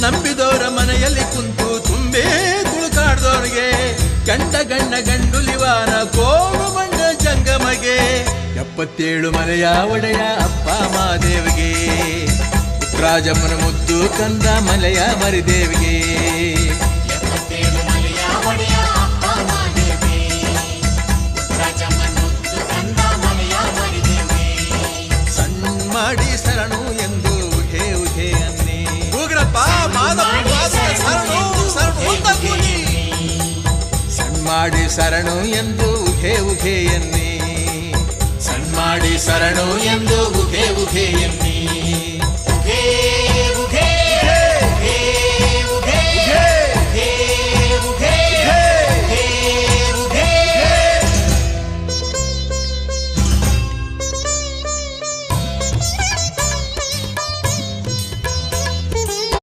ನಂಬಿದವರ ಮನೆಯಲ್ಲಿ ಕುಂತು ತುಂಬೇ ತುಳುಕಾಡ್ದವ್ರಿಗೆ ಗಂಡ ಗಣ್ಣ ಗಂಡುಲಿವಾರ ಕೋಡು ಬಂಡ ಜಂಗಮಗೆ 77 ಮಲೆಯ ಒಡೆಯ ಅಪ್ಪ ಮಾದೇವಿಗೆ ರಾಜಮ್ಮನ ಮುದ್ದು ಕಂದ ಮಲೆಯ ಮರಿದೇವಿಗೆ ಸಣ್ಣ ಮಾಡಿ ಶರಣು ಎಂದು ಉಹೆ ಉಹೆ ಅನ್ನಿ ಉಗ್ರಪ್ಪ ಶರಣು ಸಣ್ಣ ಮಾಡಿ ಶರಣು ಎಂದು ಉಹೆ ಉಹೆ ಎನ್ನಿ ಸಣ್ಣ ಮಾಡಿ ಶರಣು ಎಂದು ಉಹೆ ಉಹೆ ಎನ್ನಿ